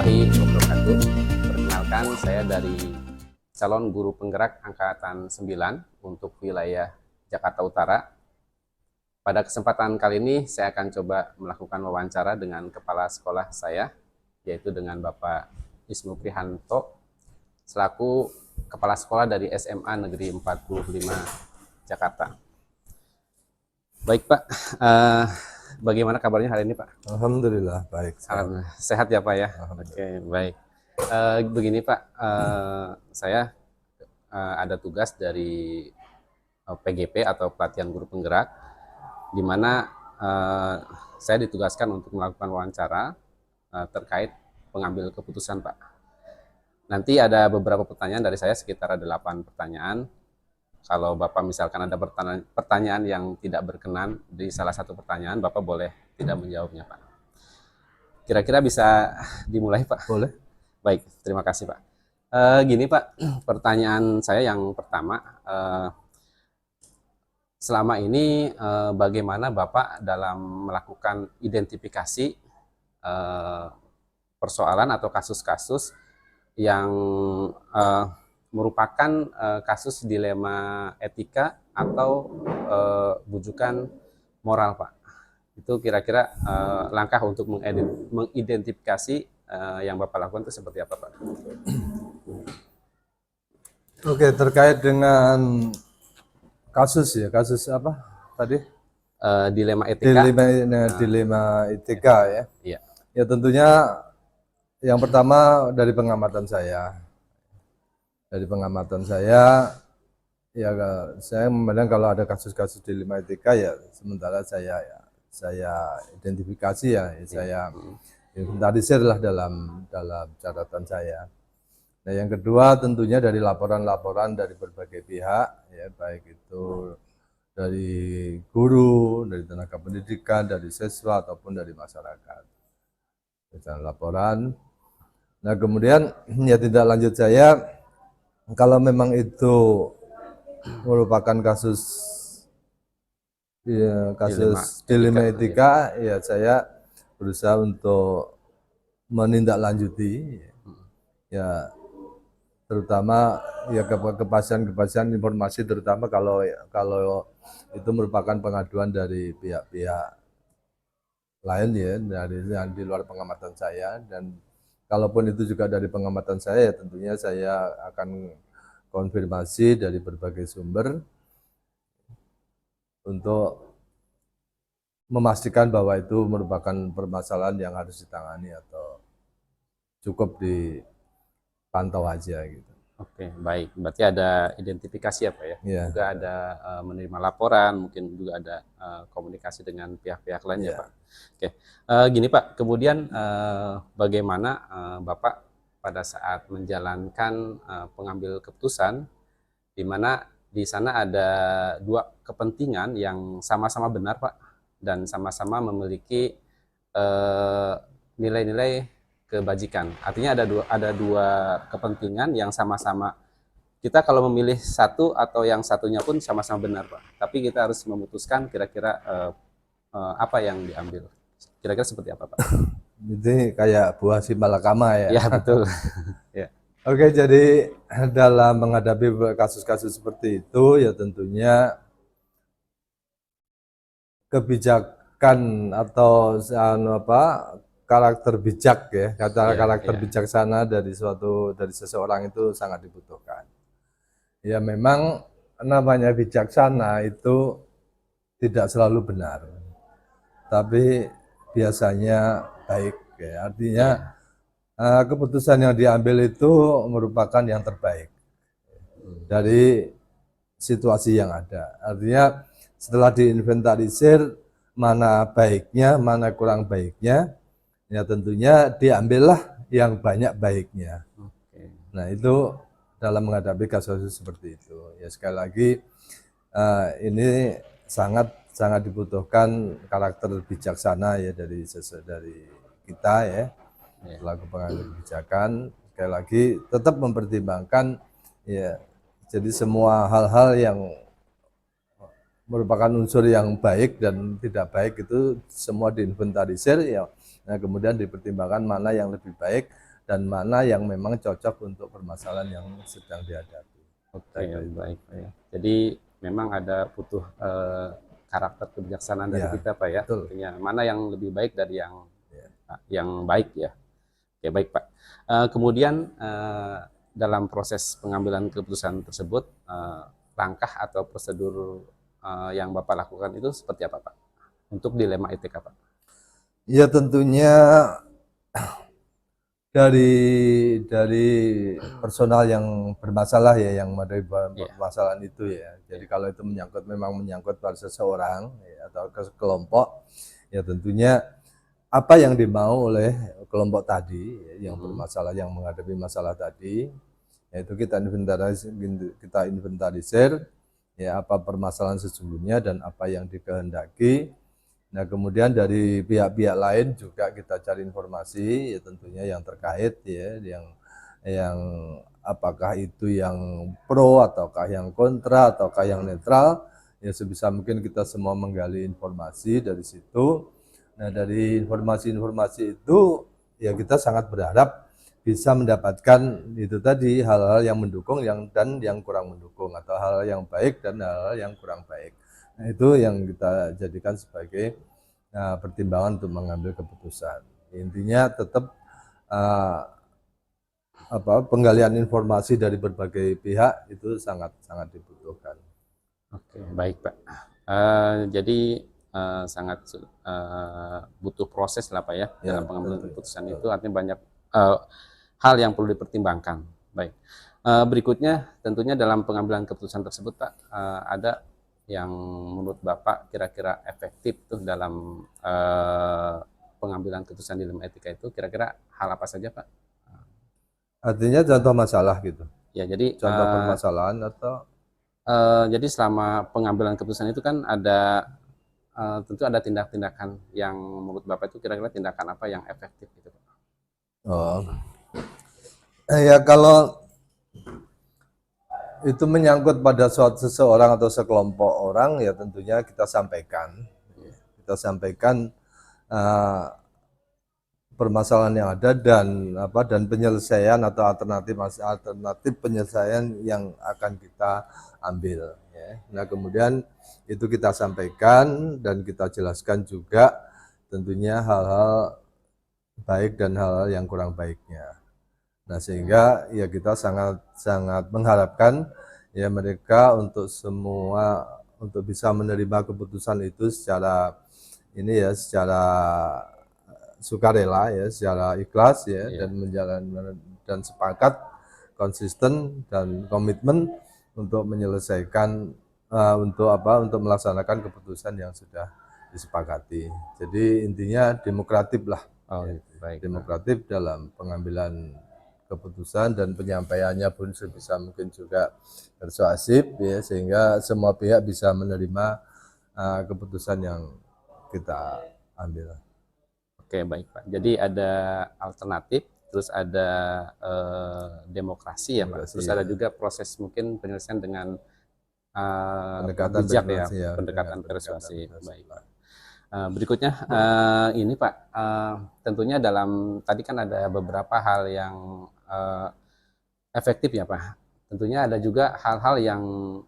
warahmatullahi wabarakatuh. Perkenalkan, saya dari calon guru penggerak Angkatan 9 untuk wilayah Jakarta Utara. Pada kesempatan kali ini, saya akan coba melakukan wawancara dengan kepala sekolah saya, yaitu dengan Bapak Ismu Prihanto, selaku kepala sekolah dari SMA Negeri 45 Jakarta. Baik Pak, bagaimana kabarnya hari ini Pak? Alhamdulillah baik. Alhamdulillah. Sehat ya Pak ya? Oke, baik. Begini Pak, saya ada tugas dari PGP atau Pelatihan Guru Penggerak, di mana saya ditugaskan untuk melakukan wawancara terkait pengambil keputusan Pak. Nanti ada beberapa pertanyaan dari saya, sekitar ada 8 pertanyaan. Kalau Bapak misalkan ada pertanyaan yang tidak berkenan di salah satu pertanyaan, Bapak boleh tidak menjawabnya Pak. Kira-kira bisa dimulai Pak? Boleh. Baik, terima kasih Pak. Gini Pak, pertanyaan saya yang pertama, selama ini bagaimana Bapak dalam melakukan identifikasi persoalan atau kasus-kasus yang merupakan kasus dilema etika atau bujukan moral Pak? Itu kira-kira langkah untuk mengidentifikasi yang Bapak lakukan itu seperti apa Pak? Oke, terkait dengan kasus apa tadi? Dilema etika. Dilema etika ya. Iya. Ya tentunya yang pertama dari pengamatan saya. Dari pengamatan saya, ya saya memandang kalau ada kasus-kasus dilema etika ya sementara saya identifikasi saya inventarisir lah dalam catatan saya. Nah yang kedua tentunya dari laporan-laporan dari berbagai pihak ya, baik itu dari guru, dari tenaga pendidikan, dari siswa ataupun dari masyarakat. Misalnya laporan. Nah kemudian ya tindak lanjut saya, kalau memang itu merupakan kasus dilema etika, ya saya berusaha untuk menindaklanjuti, ya terutama ya kepastian informasi, terutama kalau itu merupakan pengaduan dari pihak-pihak lain ya, dari yang di luar pengamatan saya, dan kalaupun itu juga dari pengamatan saya, ya tentunya saya akan konfirmasi dari berbagai sumber untuk memastikan bahwa itu merupakan permasalahan yang harus ditangani atau cukup dipantau aja gitu. Oke, baik. Berarti ada identifikasi ya Pak ya? Ya. Juga ada menerima laporan, mungkin juga ada komunikasi dengan pihak-pihak lain ya Pak. Oke, gini Pak, kemudian bagaimana Bapak pada saat menjalankan pengambil keputusan, di mana di sana ada dua kepentingan yang sama-sama benar Pak, dan sama-sama memiliki nilai-nilai kebajikan. Artinya ada dua kepentingan yang sama-sama, kita kalau memilih satu atau yang satunya pun sama-sama benar Pak. Tapi kita harus memutuskan kira-kira apa yang diambil. Kira-kira seperti apa Pak? Jadi kayak buah si malakama ya. Ya betul. Ya. Oke, jadi dalam menghadapi kasus-kasus seperti itu ya tentunya kebijakan atau karakter bijak ya, karakter bijaksana dari seseorang itu sangat dibutuhkan. Ya memang namanya bijaksana itu tidak selalu benar, tapi biasanya baik ya. Artinya keputusan yang diambil itu merupakan yang terbaik dari situasi yang ada. Artinya setelah diinventarisir mana baiknya, mana kurang baiknya, ya tentunya diambillah yang banyak baiknya. Nah itu dalam menghadapi kasus seperti itu. Ya sekali lagi ini sangat dibutuhkan karakter bijaksana ya dari kita ya, selaku pengambil kebijakan. Sekali lagi tetap mempertimbangkan ya, jadi semua hal-hal yang merupakan unsur yang baik dan tidak baik itu semua diinventarisir ya. Nah kemudian dipertimbangkan mana yang lebih baik dan mana yang memang cocok untuk permasalahan yang sedang dihadapi. Oke, baik Pak ya. Jadi memang ada butuh karakter kebijaksanaan dari Ya, kita Pak ya. betul. Tentunya mana yang lebih baik dari Ya. yang baik ya. Oke, baik Pak. Kemudian dalam proses pengambilan keputusan tersebut, langkah atau prosedur yang Bapak lakukan itu seperti apa Pak? Untuk dilema etika Pak? Ya tentunya dari personal yang bermasalah ya, yang ada permasalahan itu ya. Jadi kalau itu memang menyangkut pada seseorang ya, atau ke kelompok, ya tentunya apa yang dimau oleh kelompok tadi ya, yang bermasalah, yang menghadapi masalah tadi, yaitu kita inventarisir ya apa permasalahan sesungguhnya dan apa yang dikehendaki. Nah kemudian dari pihak-pihak lain juga kita cari informasi ya tentunya yang terkait ya, yang apakah itu yang pro ataukah yang kontra ataukah yang netral, ya sebisa mungkin kita semua menggali informasi dari situ. Nah dari informasi-informasi itu ya kita sangat berharap bisa mendapatkan itu tadi hal-hal yang mendukung dan yang kurang mendukung, atau hal yang baik dan hal-hal yang kurang baik. Nah, itu yang kita jadikan sebagai pertimbangan untuk mengambil keputusan. Intinya tetap penggalian informasi dari berbagai pihak itu sangat dibutuhkan. Oke, baik Pak. Jadi sangat butuh proses lah Pak ya, dalam pengambilan keputusan itu, artinya banyak hal yang perlu dipertimbangkan. Baik. Berikutnya tentunya dalam pengambilan keputusan tersebut Pak, ada yang menurut Bapak kira-kira efektif tuh dalam pengambilan keputusan dilema etika itu, kira-kira hal apa saja Pak? Artinya contoh masalah gitu. Ya, jadi contoh permasalahan atau jadi selama pengambilan keputusan itu kan ada tentu ada tindak-tindakan yang menurut Bapak itu kira-kira tindakan apa yang efektif gitu Pak? Oh. Ya kalau itu menyangkut pada seseorang atau sekelompok orang, ya tentunya kita sampaikan permasalahan yang ada dan penyelesaian atau alternatif penyelesaian yang akan kita ambil ya. Nah kemudian itu kita sampaikan dan kita jelaskan juga tentunya hal-hal baik dan hal-hal yang kurang baiknya. Nah sehingga ya kita sangat mengharapkan ya mereka untuk bisa menerima keputusan itu secara sukarela ya, secara ikhlas ya, dan menjalankan dan sepakat, konsisten dan komitmen untuk menyelesaikan untuk melaksanakan keputusan yang sudah disepakati. Jadi intinya demokratif lah. Baik. Demokratif dalam pengambilan keputusan dan penyampaiannya pun sebisa mungkin juga persuasif ya, sehingga semua pihak bisa menerima keputusan yang kita ambil. Oke, baik Pak. Jadi ada alternatif, terus ada demokrasi ya Pak. Terus ada juga proses mungkin penyelesaian dengan pendekatan bijak persuasi, ya, pendekatan persuasi. Baik Pak. Berikutnya ini Pak, tentunya dalam tadi kan ada beberapa hal yang efektif ya Pak. Tentunya ada juga hal-hal yang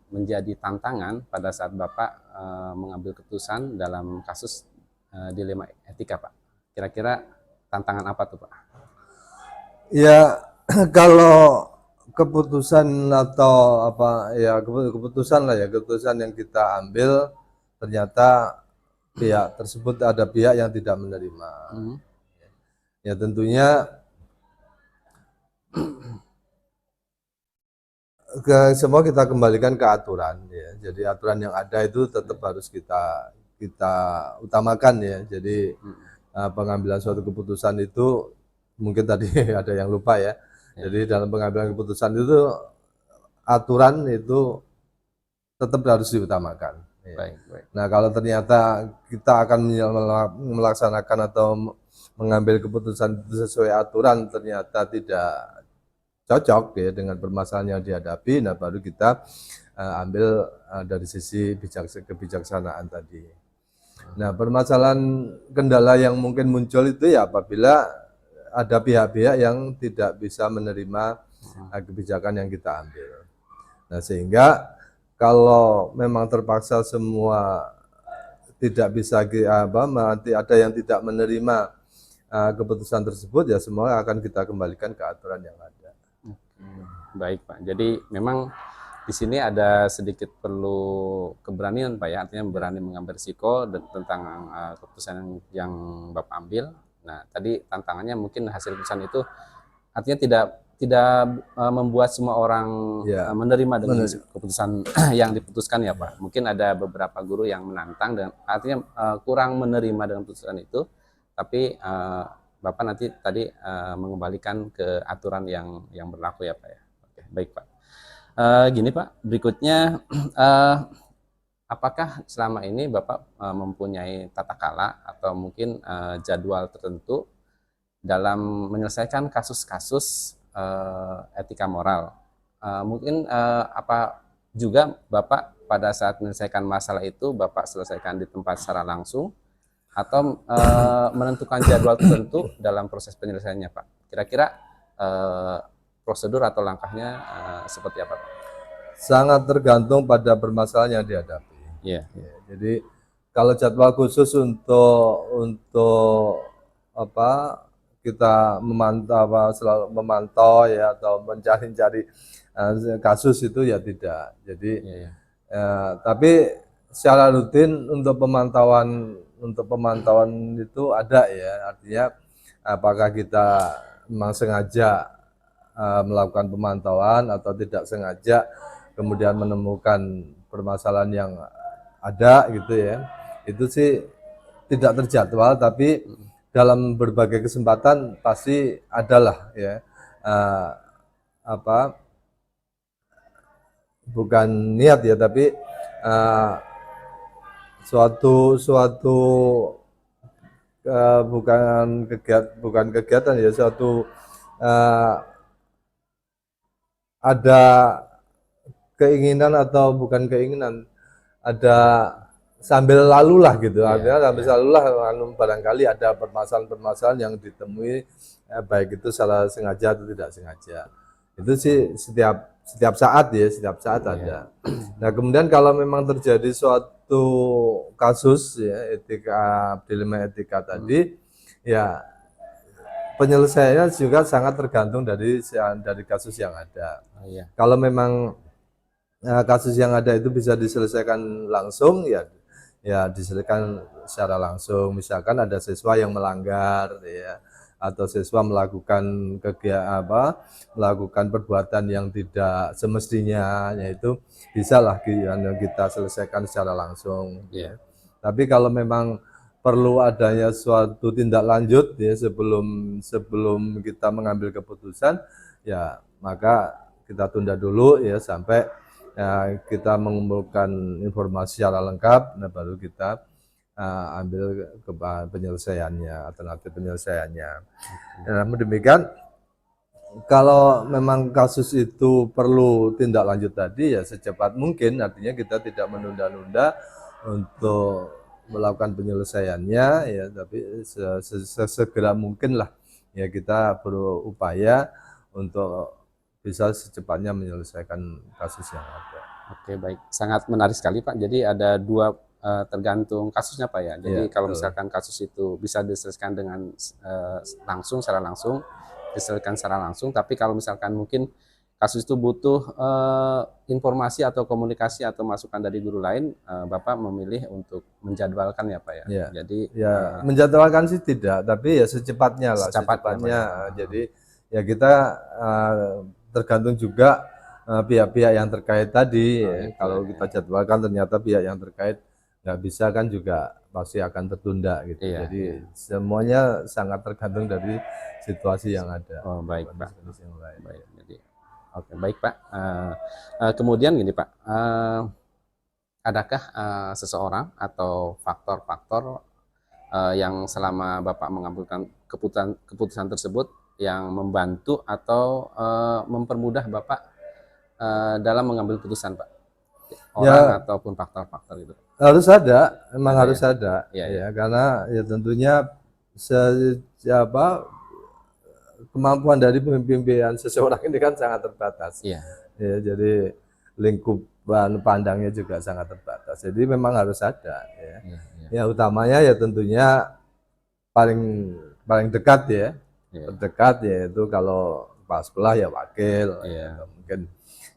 menjadi tantangan pada saat Bapak mengambil keputusan dalam kasus dilema etika Pak. Kira-kira tantangan apa tuh Pak? Ya kalau keputusan atau apa ya, keputusan yang kita ambil ternyata pihak tersebut ada pihak yang tidak menerima. Ya tentunya semua kita kembalikan ke aturan ya. Jadi aturan yang ada itu tetap harus kita utamakan ya. Jadi pengambilan suatu keputusan itu mungkin tadi ada yang lupa ya. Jadi dalam pengambilan keputusan itu aturan itu tetap harus diutamakan. Ya. Baik. Nah kalau ternyata kita akan melaksanakan atau mengambil keputusan sesuai aturan ternyata tidak cocok ya dengan permasalahan yang dihadapi, nah baru kita ambil dari sisi kebijaksanaan tadi. Nah permasalahan kendala yang mungkin muncul itu ya apabila ada pihak-pihak yang tidak bisa menerima kebijakan yang kita ambil. Nah, sehingga kalau memang terpaksa semua tidak bisa nanti ada yang tidak menerima keputusan tersebut, ya semua akan kita kembalikan ke aturan yang ada. Baik Pak, jadi memang di sini ada sedikit perlu keberanian Pak ya, artinya berani mengambil risiko tentang keputusan yang Bapak ambil. Nah tadi tantangannya mungkin hasil keputusan itu artinya tidak membuat semua orang menerima dengan keputusan yang diputuskan ya Pak. Mungkin ada beberapa guru yang menantang dan artinya kurang menerima dengan keputusan itu, tapi Bapak nanti tadi mengembalikan ke aturan yang berlaku ya Pak ya. Oke, baik Pak. Gini Pak, berikutnya apakah selama ini Bapak mempunyai tata kala atau mungkin jadwal tertentu dalam menyelesaikan kasus-kasus etika moral? Mungkin apa juga Bapak pada saat menyelesaikan masalah itu Bapak selesaikan di tempat secara langsung atau menentukan jadwal tertentu dalam proses penyelesaiannya Pak? Kira-kira prosedur atau langkahnya seperti apa Pak? Sangat tergantung pada permasalahan yang dihadapi. Yeah. Jadi kalau jadwal khusus untuk apa kita selalu memantau ya atau mencari-cari kasus itu ya tidak. Jadi tapi secara rutin untuk pemantauan itu ada ya, artinya apakah kita memang sengaja melakukan pemantauan atau tidak sengaja kemudian menemukan permasalahan yang ada gitu ya, itu sih tidak terjadwal, tapi dalam berbagai kesempatan pasti adalah ya bukan niat ya, tapi suatu bukan kegiatan ya, suatu ada keinginan atau bukan keinginan, ada sambil lalu lah gitu, artinya sambil lalu lah barangkali ada permasalahan-permasalahan yang ditemui baik itu salah sengaja atau tidak sengaja. Itu sih setiap saat ada. Nah kemudian kalau memang terjadi suatu kasus ya dilema etika tadi, ya penyelesaiannya juga sangat tergantung dari kasus yang ada. Kalau memang kasus yang ada itu bisa diselesaikan langsung, ya diselesaikan secara langsung. Misalkan ada siswa yang melanggar ya, atau siswa melakukan melakukan perbuatan yang tidak semestinya, yaitu bisalah kita selesaikan secara langsung. Tapi kalau memang perlu adanya suatu tindak lanjut ya sebelum kita mengambil keputusan, ya maka kita tunda dulu ya sampai kita mengumpulkan informasi secara lengkap, nah baru kita ambil penyelesaiannya, alternatif penyelesaiannya. Namun demikian, kalau memang kasus itu perlu tindak lanjut tadi ya secepat mungkin, artinya kita tidak menunda-nunda untuk melakukan penyelesaiannya ya, tapi sesegera mungkin lah ya kita berupaya untuk bisa secepatnya menyelesaikan kasus yang ada. Oke, baik, sangat menarik sekali Pak. Jadi ada dua tergantung kasusnya Pak ya. Jadi kalau misalkan kasus itu bisa diselesaikan dengan secara langsung, diselesaikan secara langsung. Tapi kalau misalkan mungkin kasus itu butuh informasi atau komunikasi atau masukan dari guru lain, Bapak memilih untuk menjadwalkan ya Pak ya. Jadi menjadwalkan sih tidak, tapi ya secepatnya lah. Secepatnya. Jadi ya kita tergantung juga pihak-pihak yang terkait tadi. Kalau kita jadwalkan ternyata pihak yang terkait nggak bisa kan juga pasti akan tertunda gitu. Jadi semuanya sangat tergantung dari situasi yang ada. Oh baik Pak. Baik. Jadi oke baik Pak. Kemudian gini Pak, adakah seseorang atau faktor-faktor yang selama Bapak mengambil keputusan tersebut yang membantu atau mempermudah Bapak dalam mengambil keputusan Pak? Orang ataupun faktor-faktor itu? Harus ada, memang harus ada. Ya, karena ya tentunya kemampuan dari pembimbingan seseorang ini kan sangat terbatas. Iya. Ya, jadi lingkupan pandangnya juga sangat terbatas. Jadi memang harus ada ya. Iya, iya. Ya utamanya ya tentunya paling paling dekat ya. Iya. Terdekat yaitu kalau kepala sekolah ya wakil, Iya. atau mungkin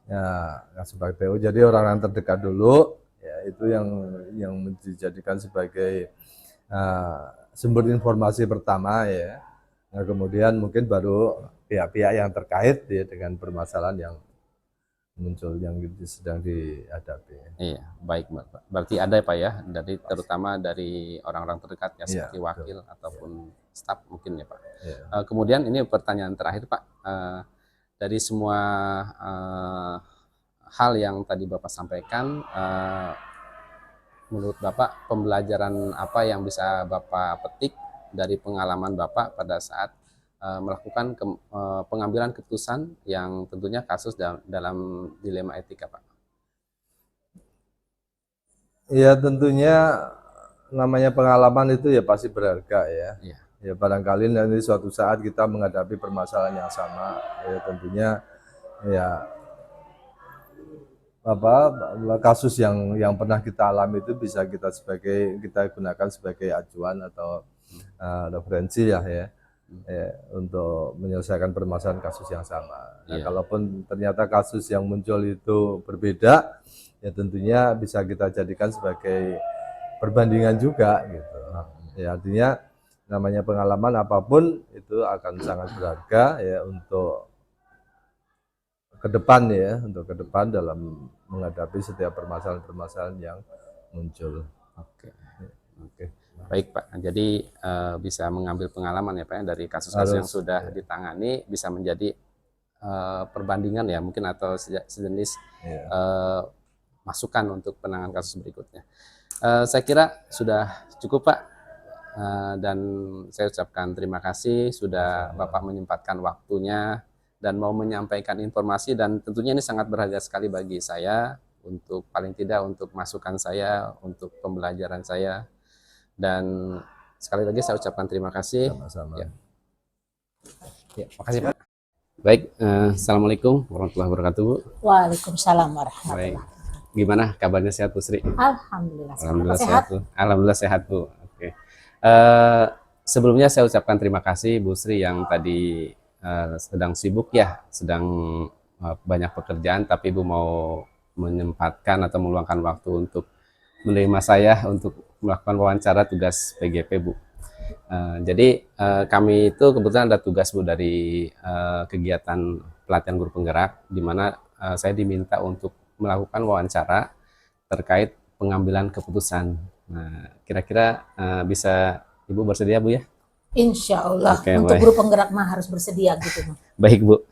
ya sebagai PU. Jadi orang-orang terdekat dulu ya itu yang dijadikan sebagai sumber informasi pertama ya. Nah, kemudian mungkin baru pihak-pihak yang terkait ya dengan permasalahan yang muncul yang sedang dihadapi. Iya, baik Pak. Berarti ada ya Pak ya, dari terutama dari orang-orang terdekat ya Iya, seperti wakil ataupun staf mungkin ya Pak. Iya. Kemudian ini pertanyaan terakhir Pak, dari semua hal yang tadi Bapak sampaikan, menurut Bapak pembelajaran apa yang bisa Bapak petik dari pengalaman Bapak pada saat melakukan pengambilan keputusan yang tentunya kasus dalam dilema etika Pak? Ya tentunya namanya pengalaman itu ya pasti berharga ya. Iya. Ya barangkali nanti suatu saat kita menghadapi permasalahan yang sama, ya tentunya ya kasus yang pernah kita alami itu bisa kita gunakan sebagai acuan atau referensi ya untuk menyelesaikan permasalahan kasus yang sama. Nah, Iya. kalaupun ternyata kasus yang muncul itu berbeda, ya tentunya bisa kita jadikan sebagai perbandingan juga gitu. Ya artinya namanya pengalaman apapun itu akan sangat berharga ya untuk ke depan dalam menghadapi setiap permasalahan-permasalahan yang muncul. Oke. Oke. Baik Pak, jadi bisa mengambil pengalaman ya Pak ya, dari kasus-kasus yang sudah ditangani bisa menjadi perbandingan ya mungkin atau sejenis masukan untuk penanganan kasus berikutnya. Saya kira sudah cukup Pak, dan saya ucapkan terima kasih sudah Bapak menyempatkan waktunya dan mau menyampaikan informasi, dan tentunya ini sangat berharga sekali bagi saya untuk paling tidak untuk masukan saya, untuk pembelajaran saya, dan sekali lagi saya ucapkan terima kasih. Sama-sama. Ya, makasih Pak. Baik, assalamualaikum warahmatullahi wabarakatuh Bu. Waalaikumsalam warahmatullahi Baik, wabarakatuh. gimana kabarnya, sehat Bu Sri? Alhamdulillah. Alhamdulillah Bapak sehat Bu. Alhamdulillah sehat Bu. Oke. Sebelumnya saya ucapkan terima kasih Bu Sri yang tadi sedang sibuk ya, sedang banyak pekerjaan, tapi Ibu mau menyempatkan atau meluangkan waktu untuk menerima saya untuk melakukan wawancara tugas PGP Bu. Jadi kami itu kebetulan ada tugas Bu dari kegiatan pelatihan guru penggerak, di mana saya diminta untuk melakukan wawancara terkait pengambilan keputusan. Nah, kira-kira bisa Ibu bersedia Bu ya? Insya Allah. Oke, untuk baik. guru penggerak mah harus bersedia gitu. Baik Bu,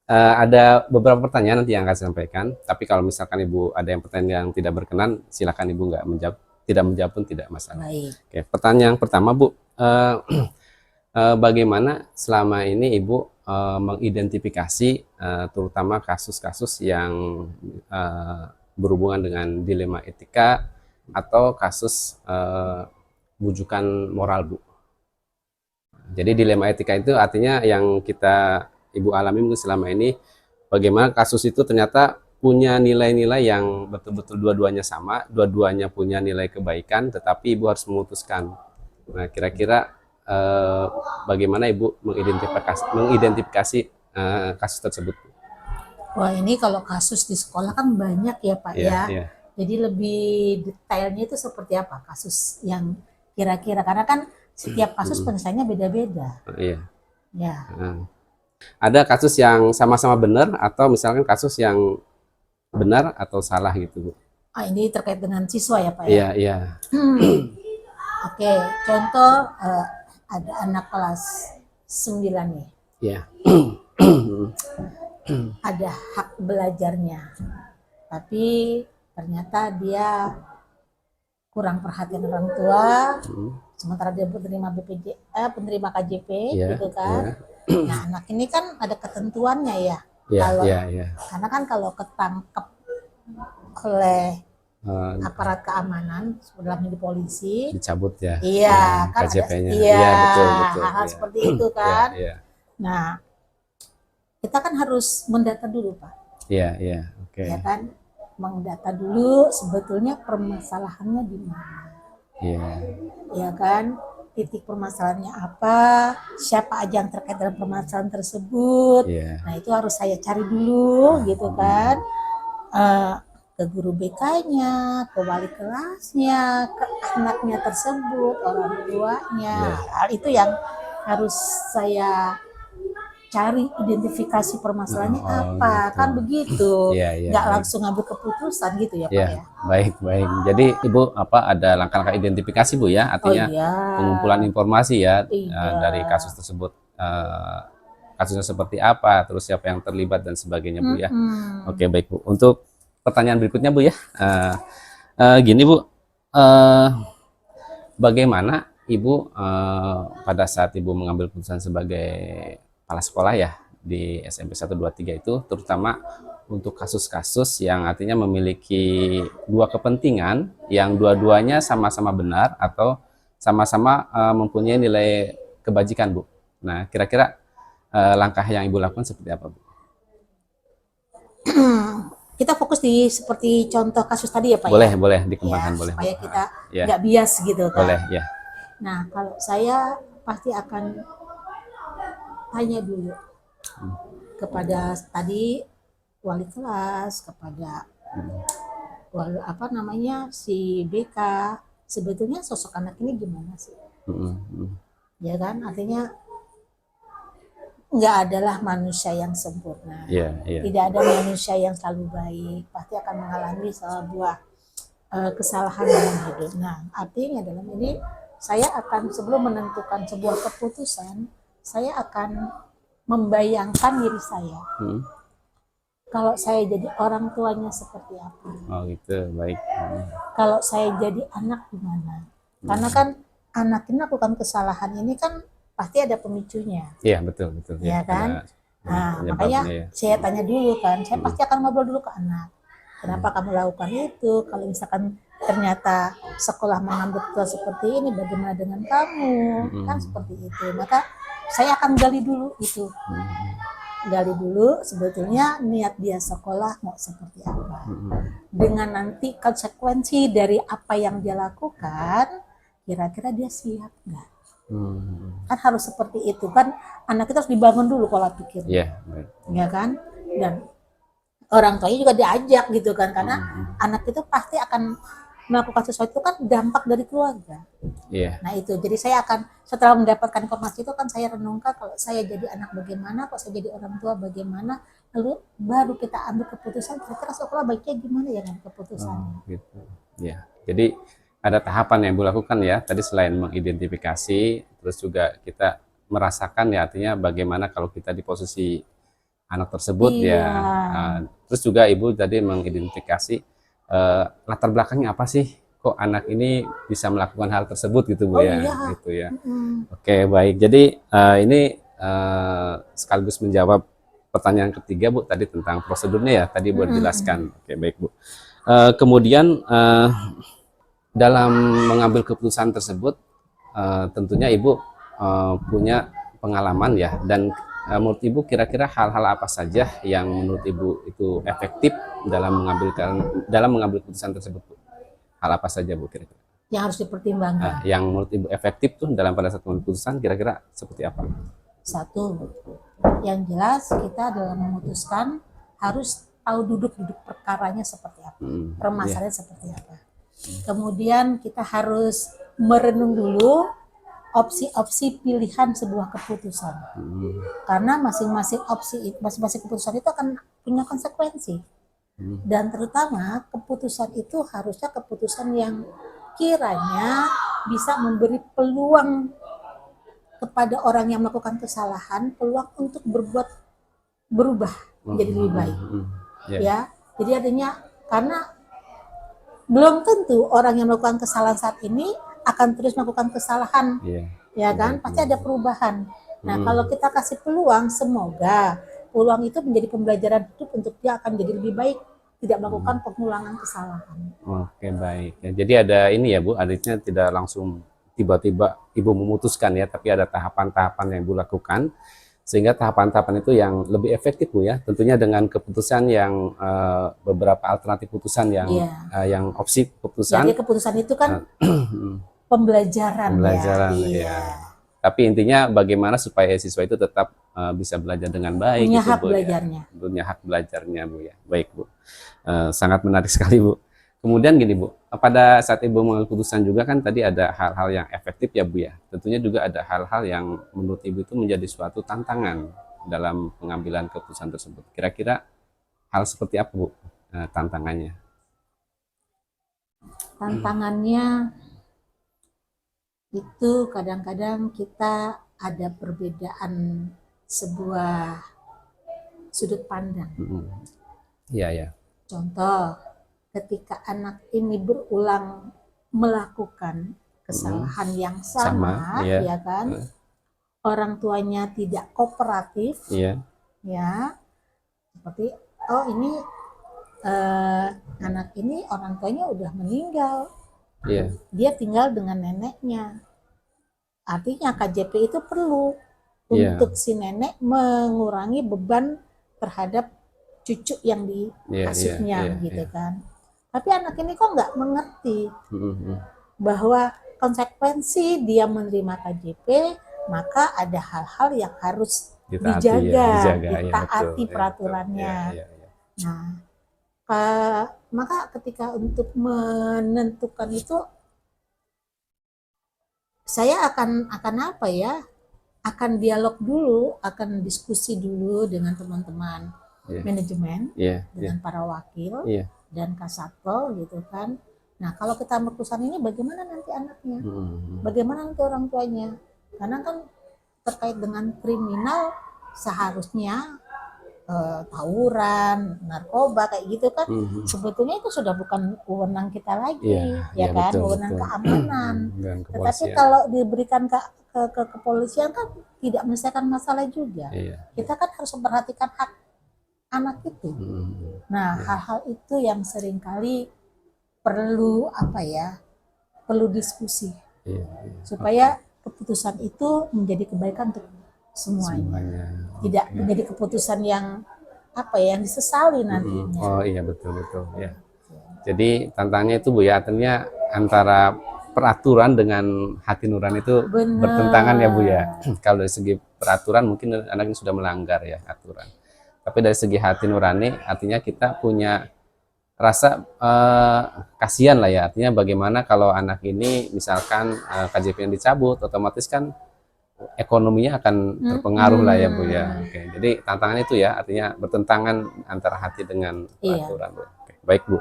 ada beberapa pertanyaan nanti yang akan saya sampaikan, tapi kalau misalkan Ibu ada yang pertanyaan yang tidak berkenan, silakan Ibu nggak menjawab, tidak menjawab pun tidak masalah. Baik. Oke, pertanyaan yang pertama Bu, bagaimana selama ini Ibu mengidentifikasi terutama kasus-kasus yang berhubungan dengan dilema etika atau kasus bujukan moral Bu? Jadi dilema etika itu artinya yang Ibu alami mungkin selama ini, bagaimana kasus itu ternyata punya nilai-nilai yang betul-betul dua-duanya sama, dua-duanya punya nilai kebaikan, tetapi Ibu harus memutuskan. Nah, kira-kira bagaimana Ibu mengidentifikasi kasus tersebut? Wah, ini kalau kasus di sekolah kan banyak ya Pak ya. Iya. Jadi lebih detailnya itu seperti apa kasus yang kira-kira, karena kan setiap kasus penyelesaiannya beda-beda. Iya. Ya. Ada kasus yang sama-sama benar atau misalkan kasus yang benar atau salah gitu Bu? Ini terkait dengan siswa ya Pak Iya, ya. iya. Oke, contoh ada anak kelas 9 nih. Iya. Ada hak belajarnya, tapi ternyata dia kurang perhatian orang tua, sementara dia penerima penerima KJP, gitu kan. Nah, anak ini kan ada ketentuannya ya. Karena kan kalau ketangkep oleh aparat keamanan, dalam di polisi. dicabut ya. Iya, kan ada, KJP-nya. iya, Iya, betul, betul. hal-hal Iya. seperti itu kan. Iya, iya. Nah, kita kan harus mendata dulu, Pak. Iya, iya. Oke. Ya kan, mendata dulu sebetulnya permasalahannya di mana. Iya. Ya kan, titik permasalahannya apa, siapa aja yang terkait dalam permasalahan tersebut. Iya. Nah, itu harus saya cari dulu gitu kan. Ke guru BK-nya, ke wali kelasnya, ke anaknya tersebut, orang tuanya. Iya. Hal itu yang harus saya cari, identifikasi permasalahannya Oh, apa, gitu. kan begitu. Iya, iya. Nggak Baik. langsung ngambil keputusan gitu ya Pak Iya, ya. baik, baik. Jadi Ibu ada langkah-langkah identifikasi Bu ya, Oh artinya iya. pengumpulan informasi ya Iya. dari kasus tersebut, kasusnya seperti apa, terus siapa yang terlibat dan sebagainya Bu ya. Oke, baik Bu. Untuk pertanyaan berikutnya Bu ya, gini Bu, bagaimana Ibu pada saat Ibu mengambil keputusan sebagai kepala sekolah ya di SMP 123 itu, terutama untuk kasus-kasus yang artinya memiliki dua kepentingan yang dua-duanya sama-sama benar atau sama-sama mempunyai nilai kebajikan Bu. Nah, kira-kira langkah yang Ibu lakukan seperti apa Bu? Kita fokus di seperti contoh kasus tadi ya Pak Boleh, ya. boleh Ya, dikembangkan, boleh. supaya kita Ya. nggak bias gitu kan. Boleh, ya. Nah, kalau saya pasti akan tanya dulu kepada tadi wali kelas, kepada wali, apa namanya, si BK, sebetulnya sosok anak ini gimana sih? Ya kan, artinya nggak adalah manusia yang sempurna. Iya, iya. Tidak ada manusia yang selalu baik, pasti akan mengalami sebuah kesalahan dalam hidup. Nah, artinya dalam ini saya akan sebelum menentukan sebuah keputusan, saya akan membayangkan diri saya. Kalau saya jadi orang tuanya seperti apa? Oh gitu, baik. Kalau saya jadi anak gimana? Karena kan anak ini melakukan kesalahan ini kan pasti ada pemicunya. Iya, betul, betul. Ya kan? Nah, makanya ya. saya tanya dulu kan, saya pasti akan ngobrol dulu ke anak. Kenapa kamu lakukan itu? Kalau misalkan ternyata sekolah mengambil keputusan seperti ini, bagaimana dengan kamu? Kan seperti itu. Maka saya akan gali dulu itu. Gali dulu sebetulnya niat dia sekolah mau seperti apa. Dengan nanti konsekuensi dari apa yang dia lakukan, kira-kira dia siap nggak? Kan harus seperti itu kan, anak kita harus dibangun dulu pola pikirnya. Ya kan? Dan orang tuanya juga diajak gitu kan, karena anak itu pasti akan melakukan sesuatu kan dampak dari keluarga. Nah itu, jadi saya akan setelah mendapatkan informasi itu kan saya renungkan, kalau saya jadi anak bagaimana, kalau saya jadi orang tua bagaimana, lalu baru kita ambil keputusan kira-kira sekolah baiknya gimana ya kan keputusannya. Gitu. Ya, jadi ada tahapan yang Ibu lakukan ya, tadi selain mengidentifikasi, terus juga kita merasakan ya, artinya bagaimana kalau kita di posisi anak tersebut ya. Terus juga Ibu tadi mengidentifikasi latar belakangnya apa sih, kok anak ini bisa melakukan hal tersebut gitu Bu ya. Gitu ya. Oke, baik. Jadi ini sekaligus menjawab pertanyaan ketiga Bu tadi tentang prosedurnya ya, tadi Bu jelaskan. Oke, baik Bu. Kemudian dalam mengambil keputusan tersebut tentunya Ibu punya pengalaman ya, dan menurut Ibu kira-kira hal-hal apa saja yang menurut Ibu itu efektif dalam mengambil keputusan tersebut Bu? Hal apa saja Bu kira-kira? Yang harus dipertimbangkan. Yang menurut Ibu efektif tuh dalam pada saat mengambil keputusan kira-kira seperti apa? Satu, yang jelas kita dalam memutuskan harus tahu duduk perkaranya seperti apa, permasalahannya seperti apa. Kemudian kita harus merenung dulu opsi-opsi pilihan sebuah keputusan, karena masing-masing keputusan itu akan punya konsekuensi, dan terutama keputusan itu harusnya keputusan yang kiranya bisa memberi peluang kepada orang yang melakukan kesalahan, peluang untuk berubah menjadi lebih baik. Ya, jadi artinya karena belum tentu orang yang melakukan kesalahan saat ini akan terus melakukan kesalahan, ya kan? Pasti ada perubahan. Nah, kalau kita kasih peluang, semoga peluang itu menjadi pembelajaran hidup untuk dia akan jadi lebih baik tidak melakukan pengulangan kesalahan. Oke, baik. Ya, jadi ada ini ya Bu, adiknya tidak langsung tiba-tiba Ibu memutuskan ya, tapi ada tahapan-tahapan yang Ibu lakukan, sehingga tahapan-tahapan itu yang lebih efektif Bu ya, tentunya dengan keputusan yang beberapa alternatif putusan yang Iya. yang opsi keputusan. Jadi keputusan itu kan pembelajaran, Pembelajaran, ya. Iya. ya. Tapi intinya bagaimana supaya siswa itu tetap bisa belajar dengan baik, Punya gitu, hak Bu, belajarnya. ya. Punya hak belajarnya Bu ya. Baik Bu. Sangat menarik sekali Bu. Kemudian gini Bu, pada saat Ibu mengambil keputusan juga kan tadi ada hal-hal yang efektif ya Bu ya. Tentunya juga ada hal-hal yang menurut Ibu itu menjadi suatu tantangan dalam pengambilan keputusan tersebut. Kira-kira hal seperti apa Bu tantangannya? Tantangannya itu kadang-kadang kita ada perbedaan sebuah sudut pandang. Iya, ya. Contoh, ketika anak ini berulang melakukan kesalahan yang sama, iya. ya kan, orang tuanya tidak kooperatif, Iya. ya, seperti oh ini anak ini orang tuanya udah meninggal, Iya. dia tinggal dengan neneknya. Artinya KJP itu perlu Iya. untuk si nenek mengurangi beban terhadap cucu yang diasuhnya, gitu kan. Tapi anak ini kok nggak mengerti bahwa konsekuensi dia menerima KJP, maka ada hal-hal yang harus dijaga, ditaati peraturannya. Nah, maka ketika untuk menentukan itu, saya akan apa ya? Akan dialog dulu, akan diskusi dulu dengan teman-teman manajemen, dengan para wakil dan kasatpol, gitu kan. Nah, kalau kita keputusan ini, bagaimana nanti anaknya, bagaimana nanti orang tuanya? Karena kan terkait dengan kriminal, seharusnya tawuran, narkoba kayak gitu kan, sebetulnya itu sudah bukan wewenang kita lagi, ya kan, wewenang keamanan. Tetapi kalau diberikan ke kepolisian kan tidak menyelesaikan masalah juga. Kita kan harus memperhatikan hak anak itu. Nah, hal-hal itu yang seringkali perlu perlu diskusi supaya keputusan itu menjadi kebaikan untuk semuanya. Tidak menjadi keputusan yang yang disesali nantinya. Oh iya, betul ya. Jadi tantangannya itu Bu ya, artinya antara peraturan dengan hati nurani itu bertentangan ya Bu ya. Kalau dari segi peraturan mungkin anak ini sudah melanggar ya aturan. Tapi dari segi hati nurani artinya kita punya rasa kasihan lah ya. Artinya bagaimana kalau anak ini misalkan KJP yang dicabut, otomatis kan ekonominya akan terpengaruh lah ya Bu ya. Oke, jadi tantangan itu ya, artinya bertentangan antara hati dengan peraturan. Bu. Oke, baik Bu.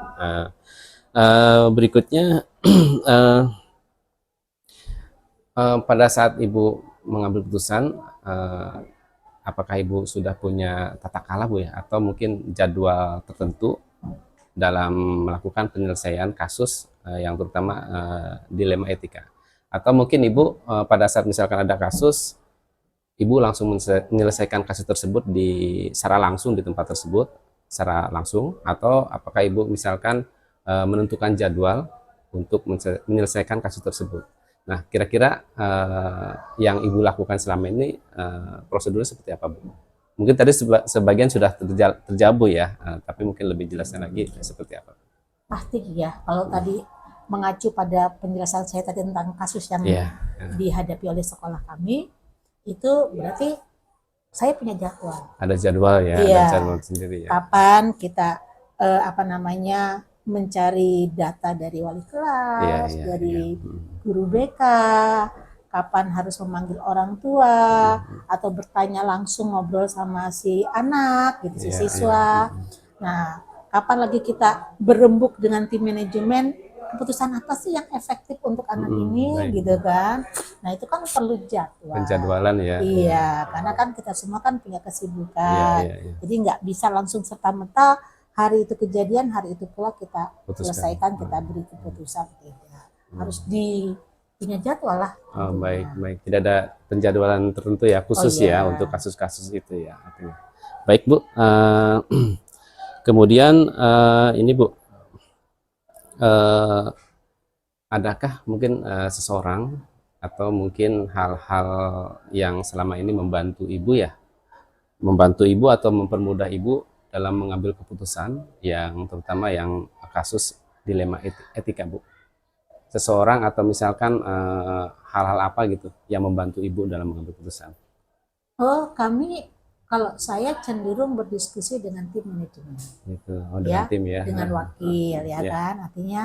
Berikutnya pada saat Ibu mengambil keputusan, apakah Ibu sudah punya tata cara Bu ya, atau mungkin jadwal tertentu dalam melakukan penyelesaian kasus yang terutama dilema etika? Atau mungkin Ibu pada saat misalkan ada kasus, Ibu langsung menyelesaikan kasus tersebut secara langsung di tempat tersebut, secara langsung, atau apakah Ibu misalkan menentukan jadwal untuk menyelesaikan kasus tersebut? Nah, kira-kira yang Ibu lakukan selama ini prosedurnya seperti apa Bu? Mungkin tadi sebagian sudah terjawab ya, tapi mungkin lebih jelasnya lagi seperti apa? Pasti ya, kalau tadi mengacu pada penjelasan saya tadi tentang kasus yang dihadapi oleh sekolah kami, itu berarti saya punya jadwal. Ada jadwal ya, ada jadwal sendiri ya. Kapan kita mencari data dari wali kelas, dari guru BK, kapan harus memanggil orang tua, atau bertanya langsung ngobrol sama si anak, gitu, si siswa. Nah, kapan lagi kita berembuk dengan tim manajemen, keputusan apa sih yang efektif untuk anak ini, gitu kan. Nah, itu kan perlu jadwal. Penjadwalan ya. Iya, karena kan kita semua kan punya kesibukan. Jadi nggak bisa langsung serta-merta hari itu kejadian, hari itu pula kita selesaikan, kita beri keputusan. Harus punya jadwal lah. Oh, baik. Tidak ada penjadwalan tertentu ya, khusus ya untuk kasus-kasus itu ya. Baik Bu. Kemudian ini Bu, eh, adakah mungkin seseorang atau mungkin hal-hal yang selama ini membantu Ibu ya, membantu Ibu atau mempermudah Ibu dalam mengambil keputusan yang terutama yang kasus dilema etika Bu? Seseorang atau misalkan hal-hal apa gitu yang membantu Ibu dalam mengambil keputusan? Oh, kalau saya cenderung berdiskusi dengan tim manajemen, Gitu. Oh, dengan ya, tim ya. dengan wakil, ya Ya. kan. Artinya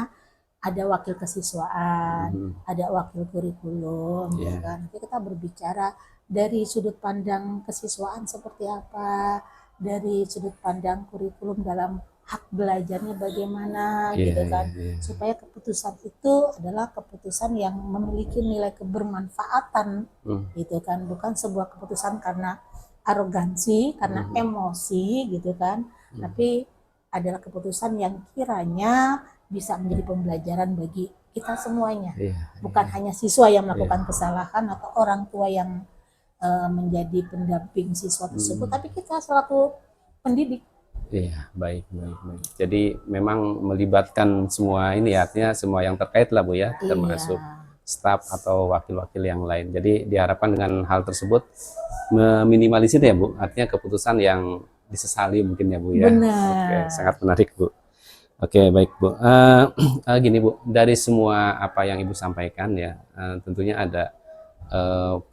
ada wakil kesiswaan, Mhm. ada wakil kurikulum, ya Ya. kan. Nanti kita berbicara dari sudut pandang kesiswaan seperti apa, dari sudut pandang kurikulum dalam hak belajarnya bagaimana, Iya, gitu iya, kan. iya. Supaya keputusan itu adalah keputusan yang memiliki nilai kebermanfaatan, gitu kan. Bukan sebuah keputusan karena arogansi, karena emosi, gitu kan. Tapi adalah keputusan yang kiranya bisa menjadi pembelajaran bagi kita semuanya. Iya, Bukan hanya siswa yang melakukan kesalahan atau orang tua yang menjadi pendamping siswa tersebut, tapi kita selaku pendidik. iya, baik, baik, baik. Jadi memang melibatkan semua ini ya, artinya semua yang terkait lah Bu ya, termasuk staf atau wakil-wakil yang lain. Jadi diharapkan dengan hal tersebut meminimalisir ya Bu, artinya keputusan yang disesali mungkin ya Bu ya. Benar. Oke, sangat menarik Bu. Oke, baik Bu. Gini Bu, dari semua apa yang Ibu sampaikan ya, tentunya ada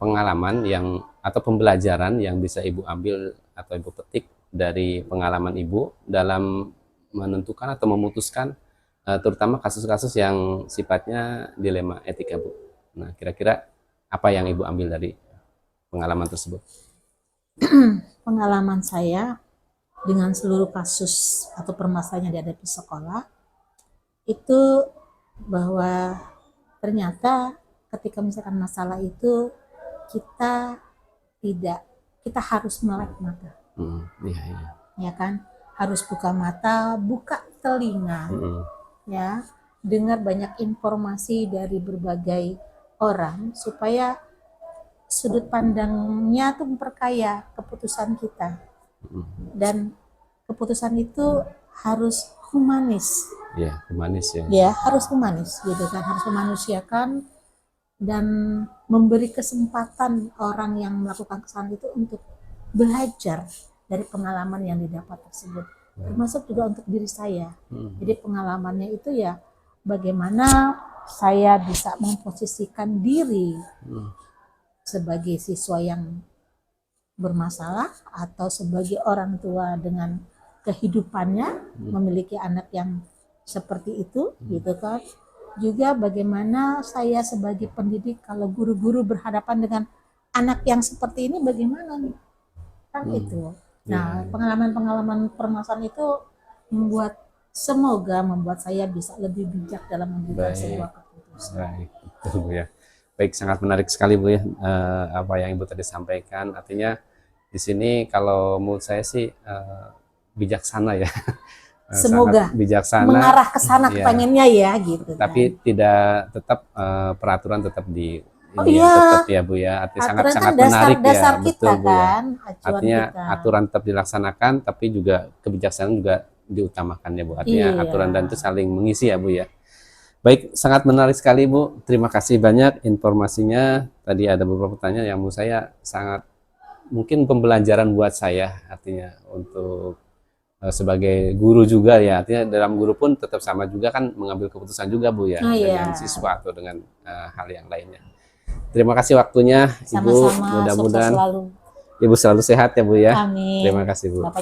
pengalaman yang atau pembelajaran yang bisa Ibu ambil atau Ibu petik dari pengalaman Ibu dalam menentukan atau memutuskan terutama kasus-kasus yang sifatnya dilema etika Bu. Nah, kira-kira apa yang Ibu ambil dari pengalaman tersebut? Pengalaman saya dengan seluruh kasus atau permasalahan yang dihadapi sekolah itu bahwa ternyata ketika misalkan masalah itu kita harus melek mata, Iya, iya. ya kan, harus buka mata, buka telinga, ya, dengar banyak informasi dari berbagai orang supaya sudut pandangnya tuh memperkaya keputusan kita, dan keputusan itu harus humanis. Ya, humanis ya. Ya, harus humanis gitu kan, harus memanusiakan dan memberi kesempatan orang yang melakukan kesalahan itu untuk belajar dari pengalaman yang didapat tersebut, termasuk juga untuk diri saya. Jadi pengalamannya itu ya bagaimana saya bisa memposisikan diri sebagai siswa yang bermasalah atau sebagai orang tua dengan kehidupannya memiliki anak yang seperti itu, gitu kan. Juga bagaimana saya sebagai pendidik kalau guru-guru berhadapan dengan anak yang seperti ini bagaimana nih, kan itu. Nah, pengalaman-pengalaman permasalahan itu semoga membuat saya bisa lebih bijak dalam membuat sebuah keputusan. Baik, betul Bu ya. Baik, sangat menarik sekali Bu ya apa yang Ibu tadi sampaikan. Artinya di sini kalau menurut saya sih bijaksana ya. Semoga sangat bijaksana, mengarah ke sana ya. Kepengennya ya gitu. Tapi kan. tidak tetap peraturan tetap di Oh ini iya, tetap ya Bu ya. Artinya aturan sangat kan menarik dasar ya, kita betul Bu ya. kan, acuan Artinya kita. aturan tetap dilaksanakan, tapi juga kebijaksanaan juga diutamakan ya Bu. Artinya Iya. aturan dan itu saling mengisi ya Bu ya. Baik, sangat menarik sekali Bu. Terima kasih banyak informasinya. Tadi ada beberapa pertanyaan yang menurut saya sangat mungkin pembelajaran buat saya. Artinya untuk sebagai guru juga ya. Artinya dalam guru pun tetap sama juga kan mengambil keputusan juga Bu ya. Oh, dengan iya. siswa atau dengan hal yang lainnya. Terima kasih waktunya Ibu. Sama-sama, sukses Mudah-mudahan selalu. Ibu selalu sehat ya Bu ya. Amin. Terima kasih Bu. Bapak